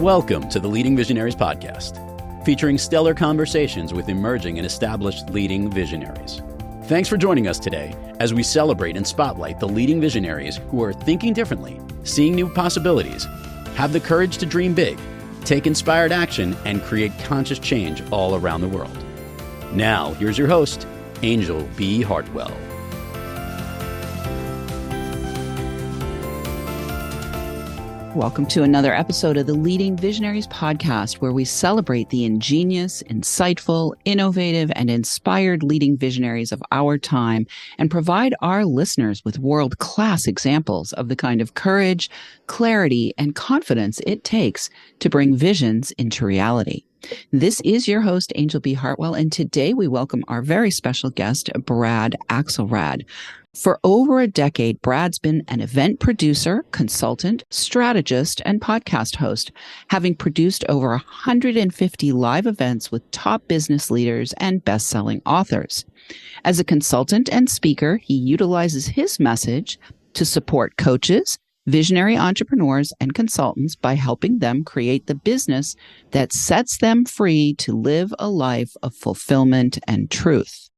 Welcome to the Leading Visionaries podcast, featuring stellar conversations with emerging and established leading visionaries. Thanks for joining us today as we celebrate and spotlight the leading visionaries who are thinking differently, seeing new possibilities, have the courage to dream big, take inspired action, and create conscious change all around the world. Now, here's your host, Anjel B. Hartwell. Welcome to another episode of the Leading Visionaries podcast, where we celebrate the ingenious, insightful, innovative, and inspired leading visionaries of our time and provide our listeners with world-class examples of the kind of courage, clarity, and confidence it takes to bring visions into reality. This is your host, Anjel B. Hartwell, and today we welcome our very special guest, Brad Axelrad. For over a decade, Brad's been an event producer, consultant, strategist, and podcast host, having produced over 150 live events with top business leaders and best-selling authors. As a consultant and speaker, he utilizes his message to support coaches, visionary entrepreneurs, and consultants by helping them create the business that sets them free to live a life of fulfillment and truth.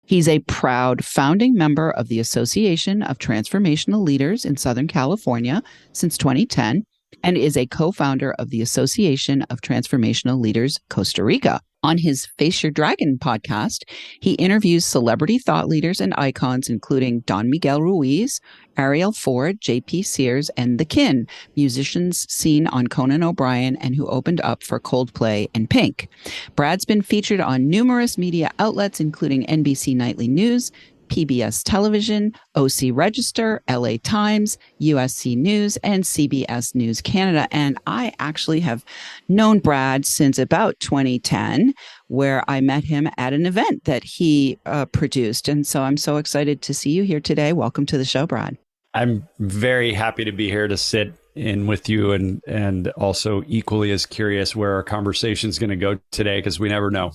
He's a proud founding member of the Association of Transformational Leaders in Southern California since 2010 and is a co-founder of the Association of Transformational Leaders Costa Rica. On his Face Your Dragon podcast, he interviews celebrity thought leaders and icons, including Don Miguel Ruiz, Ariel Ford, J.P. Sears, and The Kin, musicians seen on Conan O'Brien and who opened up for Coldplay and Pink. Brad's been featured on numerous media outlets, including NBC Nightly News, PBS Television, OC Register, LA Times, USC News, and CBS News Canada. And I actually have known Brad since about 2010, where I met him at an event that he produced. And so I'm so excited to see you here today. Welcome to the show, Brad. I'm very happy to be here to sit in with you and also equally as curious where our conversation is going to go today, because we never know.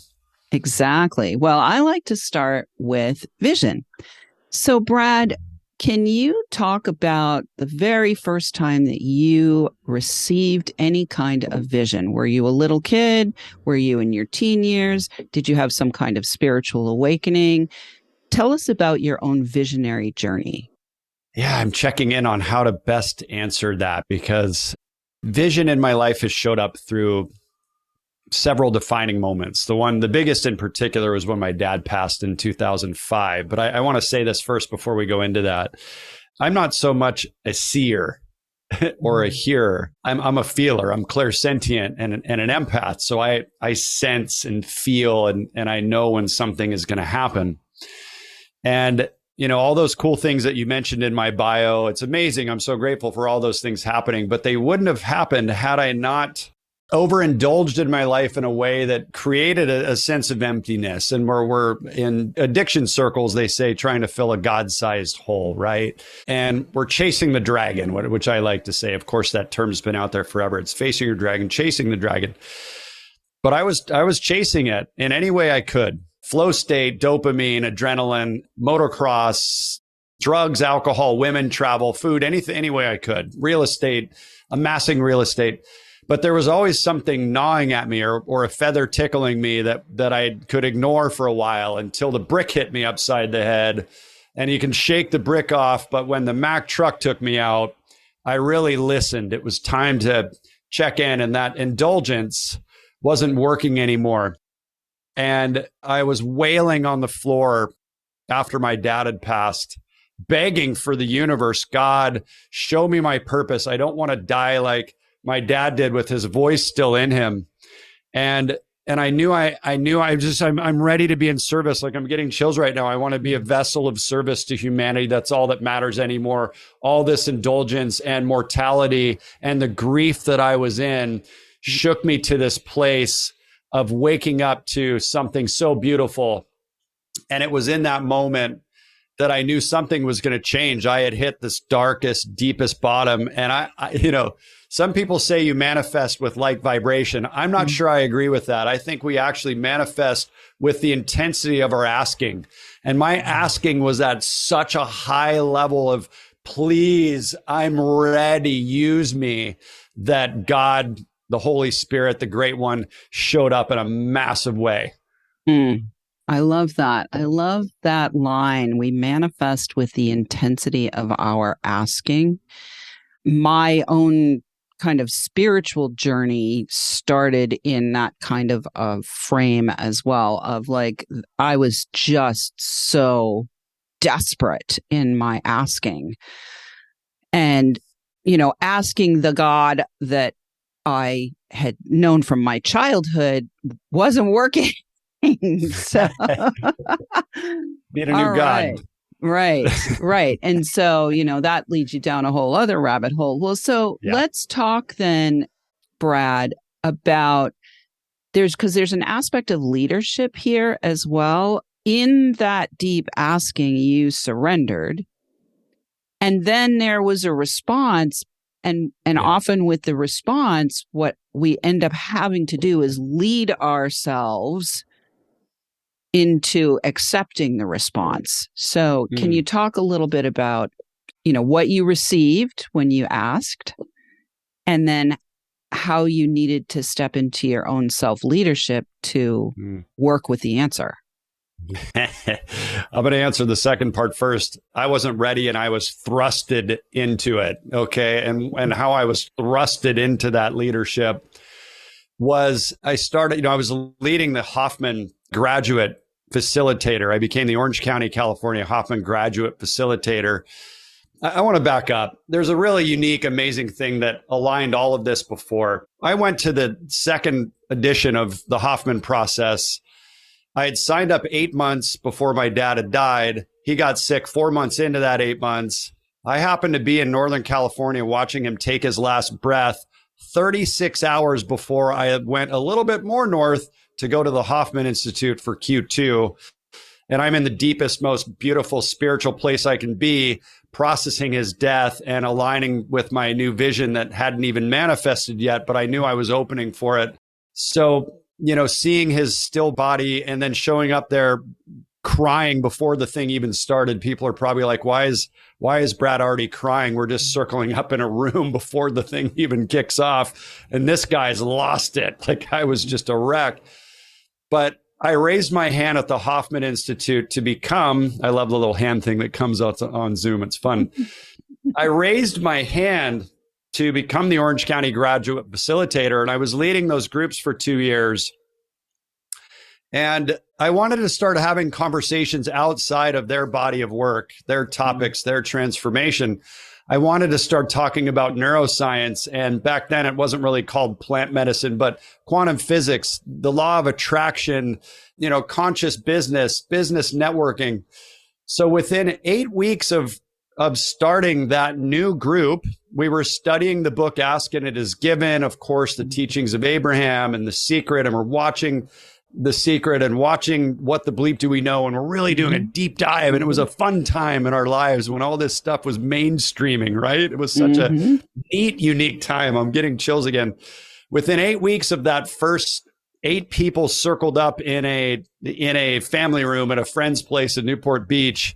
Exactly. Well, I like to start with vision. So, Brad, can you talk about the very first time that you received any kind of vision? Were you a little kid? Were you in your teen years? Did you have some kind of spiritual awakening? Tell us about your own visionary journey. Yeah, I'm checking in on how to best answer that, because vision in my life has showed up through several defining moments. The biggest in particular was when my dad passed in 2005. But I want to say this first before we go into that. I'm not so much a seer or a hearer. I'm a feeler. I'm clairsentient and an empath. So I sense and feel and I know when something is going to happen. And you know, all those cool things that you mentioned in my bio, it's amazing. I'm so grateful for all those things happening, but they wouldn't have happened had I not overindulged in my life in a way that created a sense of emptiness. And where we're in addiction circles, they say, trying to fill a God-sized hole, right? And we're chasing the dragon, which I like to say. Of course, that term's been out there forever. It's facing your dragon, chasing the dragon. But I was chasing it in any way I could. Flow state, dopamine, adrenaline, motocross, drugs, alcohol, women, travel, food, anything, any way I could. Real estate, amassing real estate. But there was always something gnawing at me or a feather tickling me that I could ignore for a while until the brick hit me upside the head. And you can shake the brick off. But when the Mack truck took me out, I really listened. It was time to check in, and that indulgence wasn't working anymore. And I was wailing on the floor after my dad had passed, begging for the universe, God, show me my purpose. I don't want to die like my dad did with his voice still in him. And I knew I'm ready to be in service. Like, I'm getting chills right now. I want to be a vessel of service to humanity. That's all that matters anymore. All this indulgence and mortality and the grief that I was in shook me to this place of waking up to something so beautiful. And it was in that moment that I knew something was going to change. I had hit this darkest, deepest bottom. And I some people say you manifest with like vibration. I'm not sure I agree with that. I think we actually manifest with the intensity of our asking. And my asking was at such a high level of, please, I'm ready, use me, that God the Holy Spirit, the Great One, showed up in a massive way. I love that. I love that line. We manifest with the intensity of our asking. My own kind of spiritual journey started in that kind of frame as well, of like, I was just so desperate in my asking. And, asking the God that I had known from my childhood wasn't working. So, need a new God. Right. And so, that leads you down a whole other rabbit hole. Well, so let's talk then, Brad, about because there's an aspect of leadership here as well. In that deep asking, you surrendered. And then there was a response. And often with the response, what we end up having to do is lead ourselves into accepting the response. So can you talk a little bit about, what you received when you asked, and then how you needed to step into your own self-leadership to work with the answer? I'm going to answer the second part first. I wasn't ready and I was thrusted into it. Okay. And how I was thrusted into that leadership was I was leading the Hoffman graduate facilitator. I became the Orange County, California Hoffman graduate facilitator. I want to back up. There's a really unique, amazing thing that aligned all of this before. I went to the second edition of the Hoffman process. I had signed up 8 months before my dad had died. He got sick 4 months into that 8 months. I happened to be in Northern California watching him take his last breath 36 hours before I went a little bit more north to go to the Hoffman Institute for Q2. And I'm in the deepest, most beautiful spiritual place I can be, processing his death and aligning with my new vision that hadn't even manifested yet, but I knew I was opening for it. So, seeing his still body and then showing up there crying before the thing even started, people are probably like, why is Brad already crying? We're just circling up in a room before the thing even kicks off. And this guy's lost it. Like, I was just a wreck. But I raised my hand at the Hoffman Institute to become, I love the little hand thing that comes out on Zoom. It's fun. I raised my hand to become the Orange County graduate facilitator. And I was leading those groups for 2 years. And I wanted to start having conversations outside of their body of work, their topics, their transformation. I wanted to start talking about neuroscience. And back then it wasn't really called plant medicine, but quantum physics, the law of attraction, conscious business networking. So within 8 weeks of starting that new group, we were studying the book Ask and It Is Given, of course, the teachings of Abraham and The Secret, and we're watching The Secret and watching What the Bleep Do We Know, and we're really doing a deep dive. And it was a fun time in our lives when all this stuff was mainstreaming, right? It was such a neat, unique time. I'm getting chills again. Within 8 weeks of that first 8 people circled up in a family room at a friend's place in Newport Beach,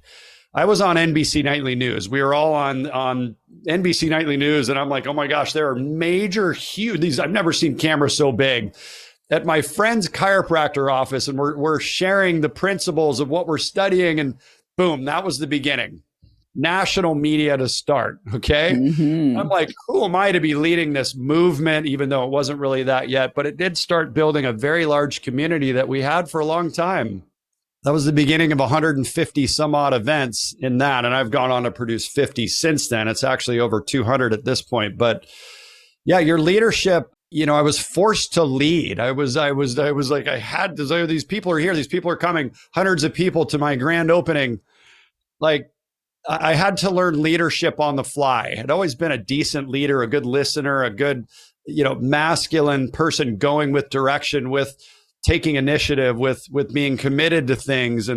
I was on NBC Nightly News. We were all on NBC Nightly News. And I'm like, oh my gosh, there are major, huge, I've never seen cameras so big at my friend's chiropractor office. And we're sharing the principles of what we're studying. And boom, that was the beginning. National media to start. Okay. I'm like, who am I to be leading this movement, even though it wasn't really that yet, but it did start building a very large community that we had for a long time. That was the beginning of 150 some odd events in that. And I've gone on to produce 50 since then. It's actually over 200 at this point. But yeah, your leadership, I was forced to lead. I was like, I had to, these people are here. These people are coming, hundreds of people to my grand opening. Like, I had to learn leadership on the fly. I'd always been a decent leader, a good listener, a good, masculine person going with direction, with taking initiative, with being committed to things.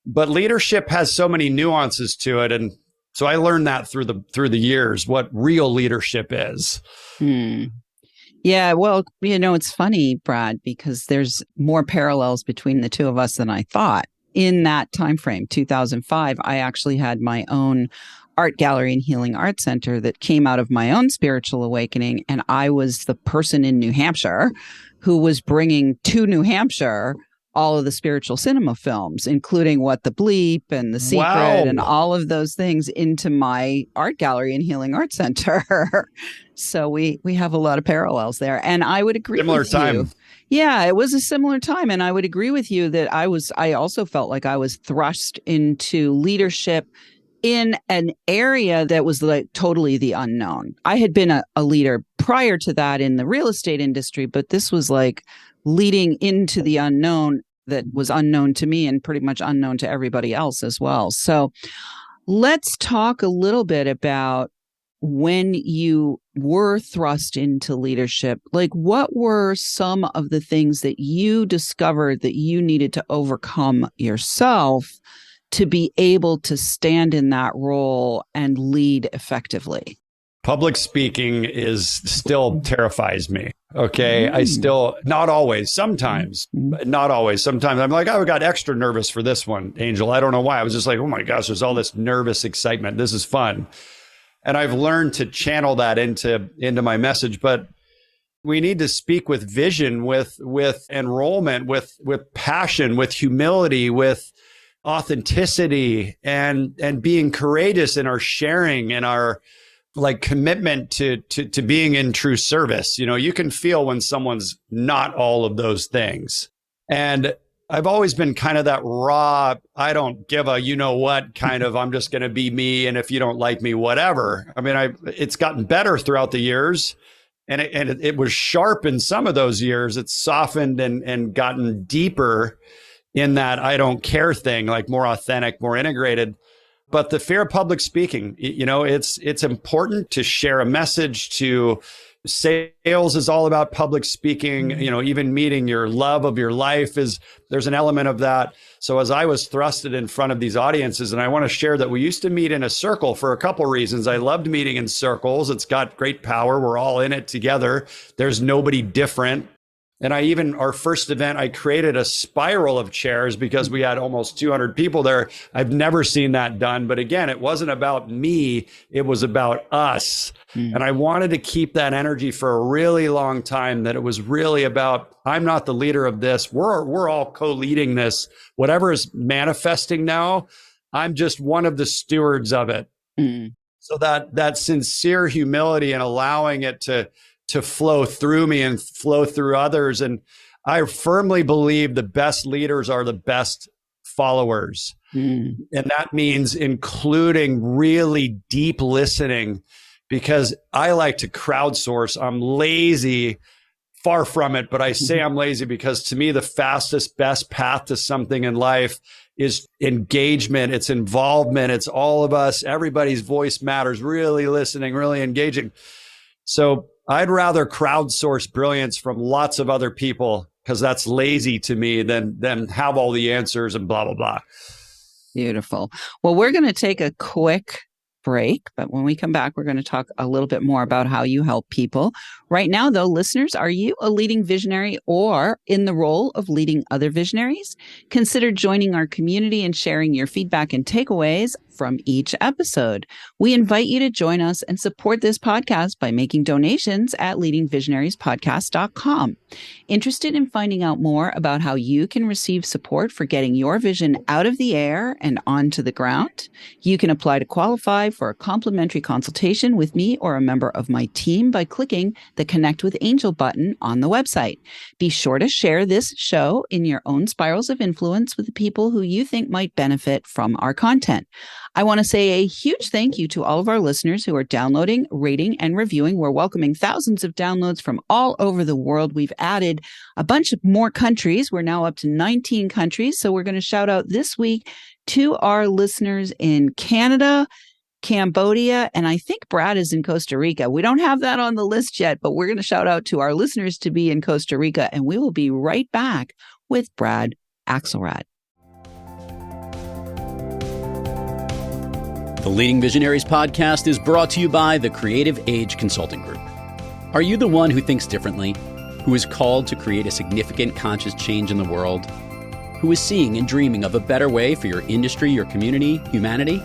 But leadership has so many nuances to it. And so I learned that through the years, what real leadership is. Yeah, well, it's funny, Brad, because there's more parallels between the two of us than I thought. In that time frame, 2005, I actually had my own art gallery and healing art center that came out of my own spiritual awakening. And I was the person in New Hampshire who was bringing to New Hampshire all of the spiritual cinema films, including What the Bleep and The Secret and all of those things into my art gallery and healing art center. So we have a lot of parallels there. And I would agree with you. Yeah, it was a similar time. And I would agree with you that I also felt like I was thrust into leadership in an area that was like totally the unknown. I had been a leader prior to that in the real estate industry, but this was like leading into the unknown that was unknown to me and pretty much unknown to everybody else as well. So let's talk a little bit about when you were thrust into leadership. Like, what were some of the things that you discovered that you needed to overcome yourself to be able to stand in that role and lead effectively? Public speaking still terrifies me. Okay. I still, not always, sometimes, but not always. Sometimes I'm like, I got extra nervous for this one, Angel. I don't know why. I was just like, oh my gosh, there's all this nervous excitement. This is fun. And I've learned to channel that into my message, but we need to speak with vision, with enrollment, with passion, with humility, with authenticity, and being courageous in our sharing and our like commitment to being in true service. You know, you can feel when someone's not all of those things. And I've always been kind of that raw, I don't give a, you know what, kind of, I'm just going to be me. And if you don't like me, whatever. I mean, it's gotten better throughout the years, and it was sharp in some of those years. It's softened and gotten deeper in that I don't care thing, like more authentic, more integrated. But the fear of public speaking, you know, it's important to share a message. To sales is all about public speaking. You know, even meeting your love of your life there's an element of that. So as I was thrusted in front of these audiences, and I want to share that we used to meet in a circle for a couple reasons. I loved meeting in circles. It's got great power. We're all in it together. There's nobody different. And our first event, I created a spiral of chairs because we had almost 200 people there. I've never seen that done. But again, it wasn't about me. It was about us. And I wanted to keep that energy for a really long time, that it was really about, I'm not the leader of this. We're all co-leading this. Whatever is manifesting now, I'm just one of the stewards of it. So that sincere humility and allowing it to flow through me and flow through others. And I firmly believe the best leaders are the best followers. And that means including really deep listening, because I like to crowdsource. I'm lazy, far from it, but I say I'm lazy because to me, the fastest, best path to something in life is engagement. It's involvement. It's all of us. Everybody's voice matters, really listening, really engaging. So I'd rather crowdsource brilliance from lots of other people, because that's lazy to me, than have all the answers and blah, blah, blah. Beautiful. Well, we're going to take a quick break, but when we come back, we're going to talk a little bit more about how you help people. Right now, though, listeners, are you a leading visionary or in the role of leading other visionaries? Consider joining our community and sharing your feedback and takeaways from each episode. We invite you to join us and support this podcast by making donations at leadingvisionariespodcast.com. Interested in finding out more about how you can receive support for getting your vision out of the air and onto the ground? You can apply to qualify for a complimentary consultation with me or a member of my team by clicking the Connect with Angel button on the website. Be sure to share this show in your own spirals of influence with the people who you think might benefit from our content. I want to say a huge thank you to all of our listeners who are downloading, rating, and reviewing. We're welcoming thousands of downloads from all over the world. We've added a bunch of more countries. We're now up to 19 countries. So we're going to shout out this week to our listeners in Canada, Cambodia, and I think Brad is in Costa Rica. We don't have that on the list yet, but we're going to shout out to our listeners to be in Costa Rica, and we will be right back with Brad Axelrad. The Leading Visionaries podcast is brought to you by the Creative Age Consulting Group. Are you the one who thinks differently, who is called to create a significant conscious change in the world, who is seeing and dreaming of a better way for your industry, your community, humanity?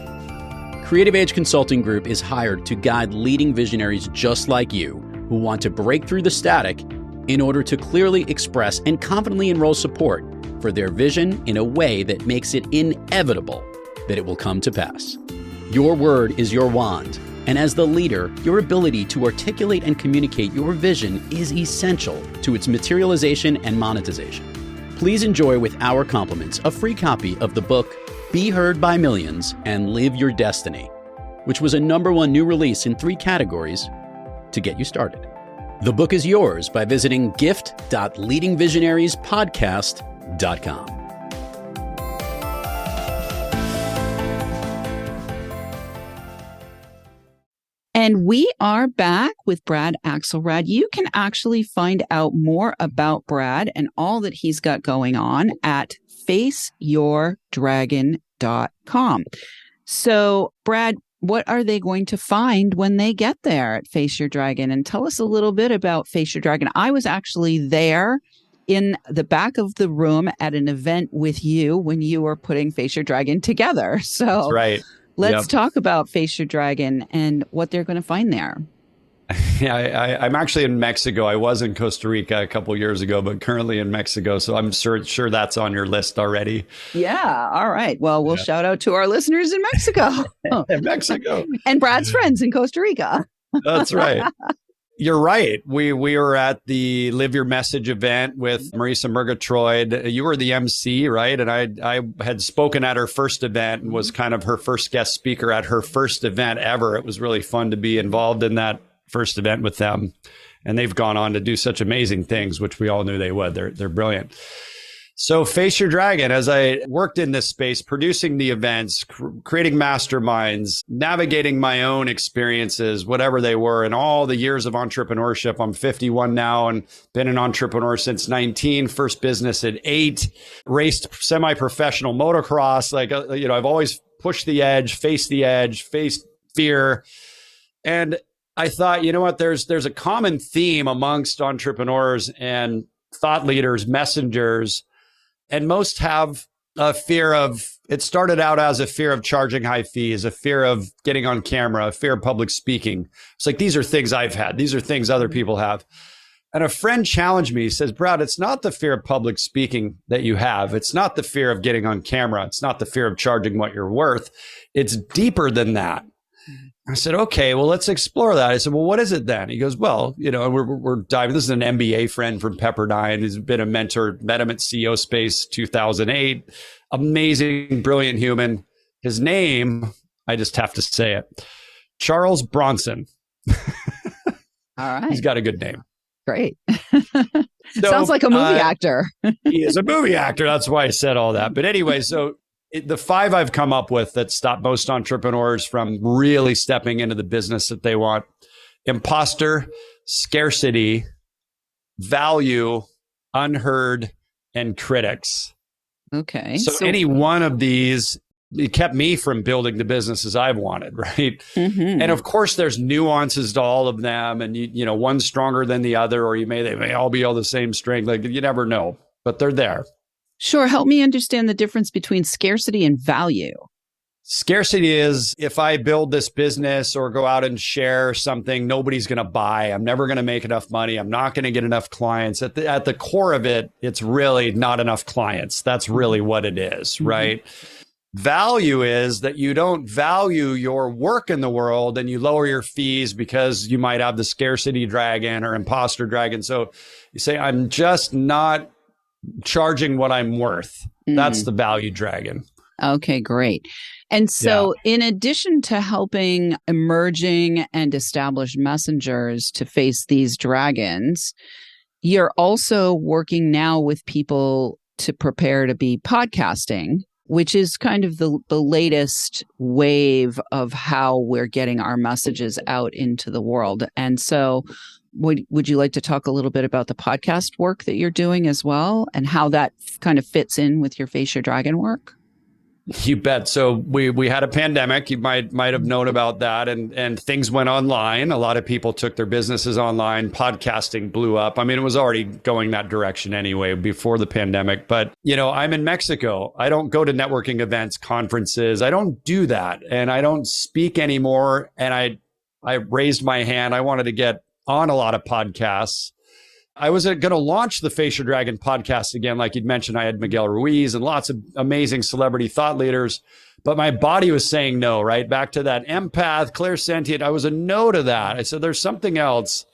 Creative Age Consulting Group is hired to guide leading visionaries just like you who want to break through the static in order to clearly express and confidently enroll support for their vision in a way that makes it inevitable that it will come to pass. Your word is your wand, and as the leader, your ability to articulate and communicate your vision is essential to its materialization and monetization. Please enjoy with our compliments a free copy of the book Be Heard by Millions and Live Your Destiny, which was a #1 new release in 3 categories to get you started. The book is yours by visiting gift.leadingvisionariespodcast.com. And we are back with Brad Axelrad. You can actually find out more about Brad and all that he's got going on at faceyourdragon.com. So, Brad, what are they going to find when they get there at Face Your Dragon? And tell us a little bit about Face Your Dragon. I was actually there in the back of the room at an event with you when you were putting Face Your Dragon together. So that's right. Let's talk about Face Your Dragon and what they're going to find there. Yeah, I'm actually in Mexico. I was in Costa Rica a couple of years ago, but currently in Mexico. So I'm sure that's on your list already. Yeah. All right. Well, we'll shout out to our listeners in Mexico. In Mexico. And Brad's friends in Costa Rica. That's right. You're right. We were at the Live Your Message event with Marisa Murgatroyd. You were the MC, right? And I had spoken at her first event and was kind of her first guest speaker at her first event ever. It was really fun to be involved in that first event with them. And they've gone on to do such amazing things, which we all knew they would. They're brilliant. So Face Your Dragon, as I worked in this space, producing the events, creating masterminds, navigating my own experiences, whatever they were, and all the years of entrepreneurship. I'm 51 now and been an entrepreneur since 19, first business at 8, raced semi-professional motocross. I've always pushed the edge, faced fear. And I thought, you know what, there's a common theme amongst entrepreneurs and thought leaders, messengers. And most have a fear of, it started out as a fear of charging high fees, a fear of getting on camera, a fear of public speaking. It's like, these are things I've had. These are things other people have. And a friend challenged me. He says, Brad, it's not the fear of public speaking that you have. It's not the fear of getting on camera. It's not the fear of charging what you're worth. It's deeper than that. I said, okay, well, let's explore that. I said, well, what is it then? He goes, well, we're diving. This is an MBA friend from Pepperdine. He's been a mentor, met him at CEO Space 2008. Amazing, brilliant human. His name, I just have to say it, Charles Bronson. All right. He's got a good name. Great. Sounds like a movie actor. He is a movie actor. That's why I said all that. But anyway, the 5 I've come up with that stop most entrepreneurs from really stepping into the business that they want: imposter, scarcity, value, unheard, and critics. Okay. So any one of these, it kept me from building the businesses I've wanted, right? Mm-hmm. And of course, there's nuances to all of them, and one's stronger than the other, or they may all be all the same strength. Like, you never know, but they're there. Sure. Help me understand the difference between scarcity and value. Scarcity is, if I build this business or go out and share something, nobody's going to buy. I'm never going to make enough money. I'm not going to get enough clients. At the core of it, it's really not enough clients. That's really what it is, right? Mm-hmm. Value is that you don't value your work in the world and you lower your fees because you might have the scarcity dragon or imposter dragon. So you say, I'm just not charging what I'm worth. That's the value dragon. Okay, great. And so in addition to helping emerging and established messengers to face these dragons, you're also working now with people to prepare to be podcasting, which is kind of the latest wave of how we're getting our messages out into the world. And so would you like to talk a little bit about the podcast work that you're doing as well and how that kind of fits in with your Face Your Dragon work? You bet. So we had a pandemic. You might have known about that, and things went online. A lot of people took their businesses online. Podcasting blew up. I mean, it was already going that direction anyway before the pandemic. But I'm in Mexico. I don't go to networking events, conferences. I don't do that, and I don't speak anymore. And I raised my hand. I wanted to get on a lot of podcasts. I was going to launch the Face Your Dragon podcast again. Like you'd mentioned, I had Miguel Ruiz and lots of amazing celebrity thought leaders, but my body was saying no, right? Back to that empath, clairsentient. I was a no to that. I said, there's something else.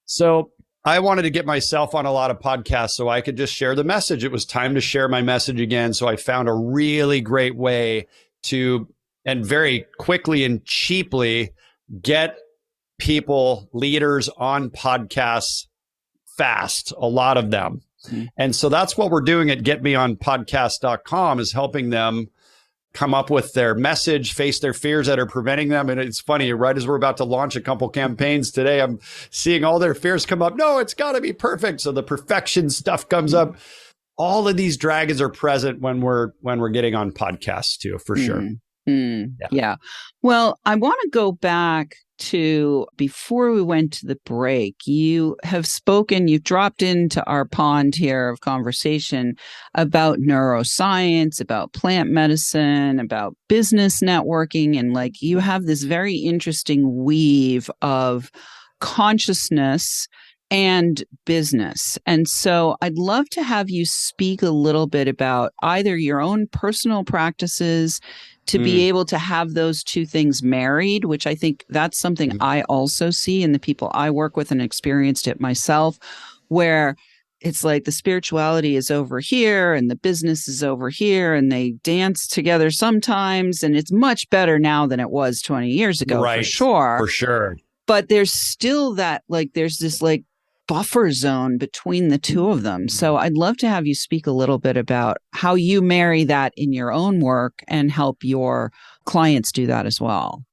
So I wanted to get myself on a lot of podcasts so I could just share the message. It was time to share my message again. So I found a really great way to, and very quickly and cheaply, get people, leaders on podcasts fast, a lot of them. Mm-hmm. And so that's what we're doing at getmeonpodcast.com, is helping them come up with their message, face their fears that are preventing them. And it's funny, right as we're about to launch a couple campaigns today, I'm seeing all their fears come up. No, it's got to be perfect. So the perfection stuff comes up. All of these dragons are present when we're getting on podcasts too, for sure. Yeah. Well, I want to go back to before we went to the break. You have spoken, you've dropped into our pond here of conversation about neuroscience, about plant medicine, about business networking. And like you have this very interesting weave of consciousness and business. And so I'd love to have you speak a little bit about either your own personal practices to be able to have those two things married, which I think that's something I also see in the people I work with and experienced it myself, where it's like the spirituality is over here and the business is over here and they dance together sometimes. And it's much better now than it was 20 years ago, right, for sure. For sure. But there's still that, like, there's this like buffer zone between the two of them. So I'd love to have you speak a little bit about how you marry that in your own work and help your clients do that as well.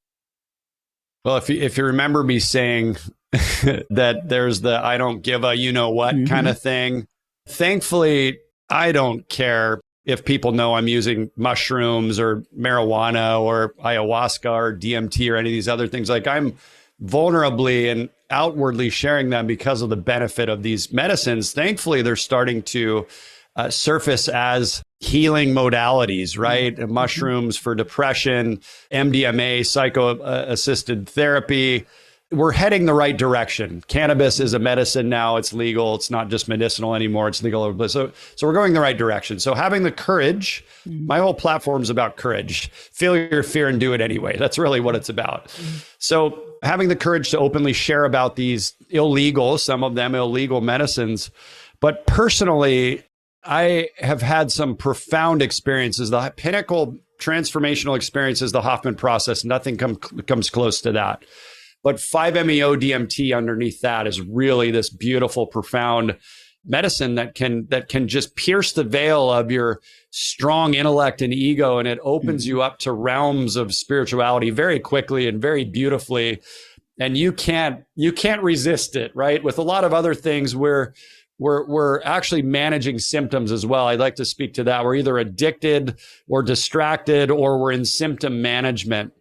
Well, if you remember me saying that there's the I don't give a you know what kind of thing, thankfully, I don't care if people know I'm using mushrooms or marijuana or ayahuasca or DMT or any of these other things. Like, I'm vulnerably and outwardly sharing them because of the benefit of these medicines. Thankfully, they're starting to surface as healing modalities, right? Mushrooms for depression, MDMA, psycho-assisted therapy. We're heading the right direction. Cannabis is a medicine now. It's legal. It's not just medicinal anymore. It's legal. So we're going the right direction. So having the courage, my whole platform is about courage. Feel your fear and do it anyway. That's really what it's about. So having the courage to openly share about these illegal, some of them illegal medicines. But personally, I have had some profound experiences. The pinnacle transformational experience is the Hoffman process. Nothing comes close to that. But 5-MeO DMT underneath that is really this beautiful, profound medicine that can just pierce the veil of your strong intellect and ego, and it opens you up to realms of spirituality very quickly and very beautifully. And you can't resist it, right? With a lot of other things, we're actually managing symptoms as well. I'd like to speak to that. We're either addicted or distracted, or we're in symptom management.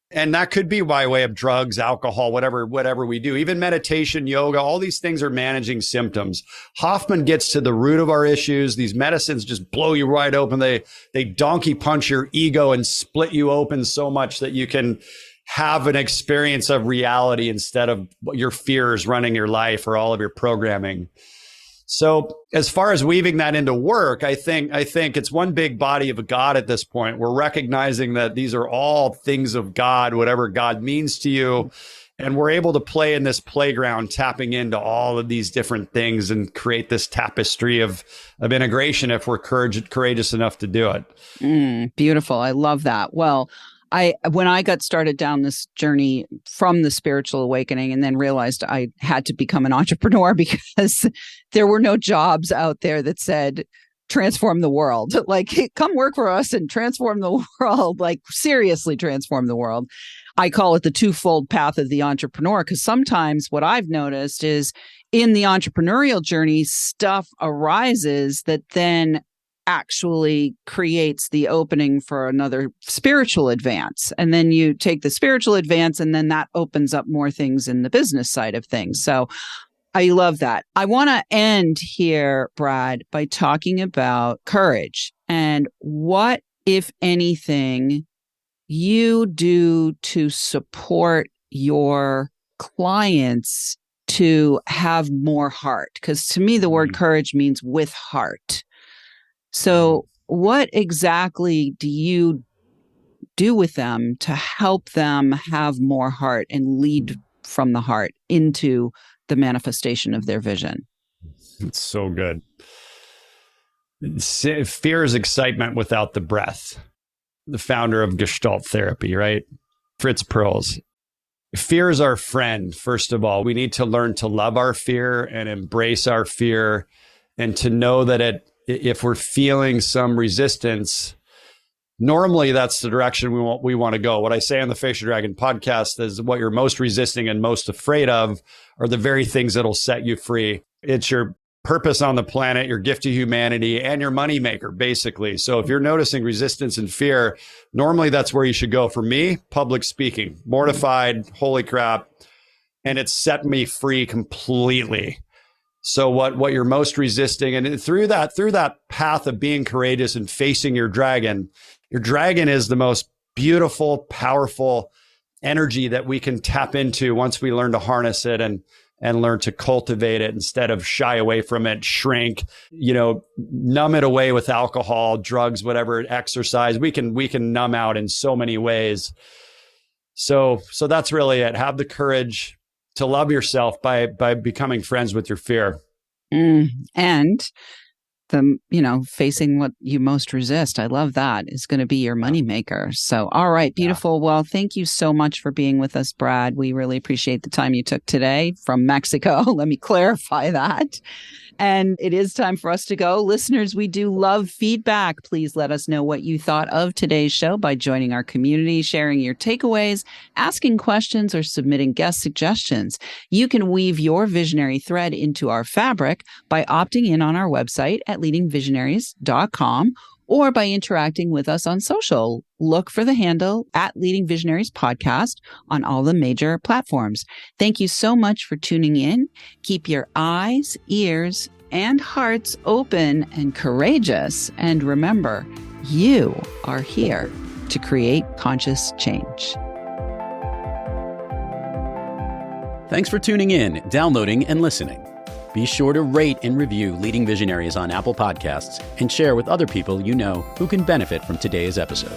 And that could be by way of drugs, alcohol, whatever we do, even meditation, yoga, all these things are managing symptoms. Hoffman gets to the root of our issues. These medicines just blow you right open. They donkey punch your ego and split you open so much that you can have an experience of reality instead of your fears running your life or all of your programming. So as far as weaving that into work, I think it's one big body of God at this point. We're recognizing that these are all things of God, whatever God means to you. And we're able to play in this playground, tapping into all of these different things and create this tapestry of integration if we're courageous enough to do it. Beautiful. I love that. Well, when I got started down this journey from the spiritual awakening and then realized I had to become an entrepreneur because there were no jobs out there that said, transform the world, like, hey, come work for us and transform the world, like seriously transform the world. I call it the twofold path of the entrepreneur, because sometimes what I've noticed is in the entrepreneurial journey, stuff arises that then actually creates the opening for another spiritual advance. And then you take the spiritual advance, and then that opens up more things in the business side of things. So I love that. I want to end here, Brad, by talking about courage and what, if anything, you do to support your clients to have more heart. Because to me, the word courage means with heart. So what exactly do you do with them to help them have more heart and lead from the heart into the manifestation of their vision? It's so good. Fear is excitement without the breath. The founder of Gestalt therapy, right? Fritz Perls. Fear is our friend, first of all. We need to learn to love our fear and embrace our fear, and to know that if we're feeling some resistance, normally that's the direction we want to go. What I say on the Face Your Dragon podcast is what you're most resisting and most afraid of are the very things that'll set you free. It's your purpose on the planet, your gift to humanity, and your moneymaker, basically. So if you're noticing resistance and fear, normally that's where you should go. For me, public speaking, mortified, holy crap. And it's set me free completely. So what you're most resisting, and through that path of being courageous and facing your dragon is the most beautiful, powerful energy that we can tap into once we learn to harness it and learn to cultivate it instead of shy away from it, shrink, numb it away with alcohol, drugs, whatever, exercise. We can numb out in so many ways. So that's really it. Have the courage to love yourself by becoming friends with your fear. And facing what you most resist. I love that. Is going to be your moneymaker. So, all right, beautiful. Yeah. Well, thank you so much for being with us, Brad. We really appreciate the time you took today from Mexico. Let me clarify that. And it is time for us to go. Listeners, we do love feedback. Please let us know what you thought of today's show by joining our community, sharing your takeaways, asking questions, or submitting guest suggestions. You can weave your visionary thread into our fabric by opting in on our website at leadingvisionaries.com or by interacting with us on social. Look for the handle at Leading Visionaries Podcast on all the major platforms. Thank you so much for tuning in. Keep your eyes, ears, and hearts open and courageous. And remember, you are here to create conscious change. Thanks for tuning in, downloading, and listening. Be sure to rate and review Leading Visionaries on Apple Podcasts and share with other people you know who can benefit from today's episode.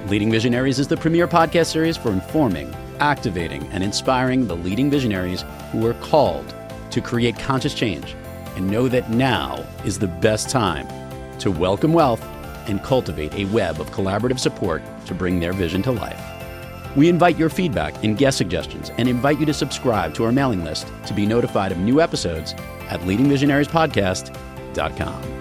Leading Visionaries is the premier podcast series for informing, activating, and inspiring the leading visionaries who are called to create conscious change and know that now is the best time to welcome wealth and cultivate a web of collaborative support to bring their vision to life. We invite your feedback and guest suggestions and invite you to subscribe to our mailing list to be notified of new episodes at leadingvisionariespodcast.com.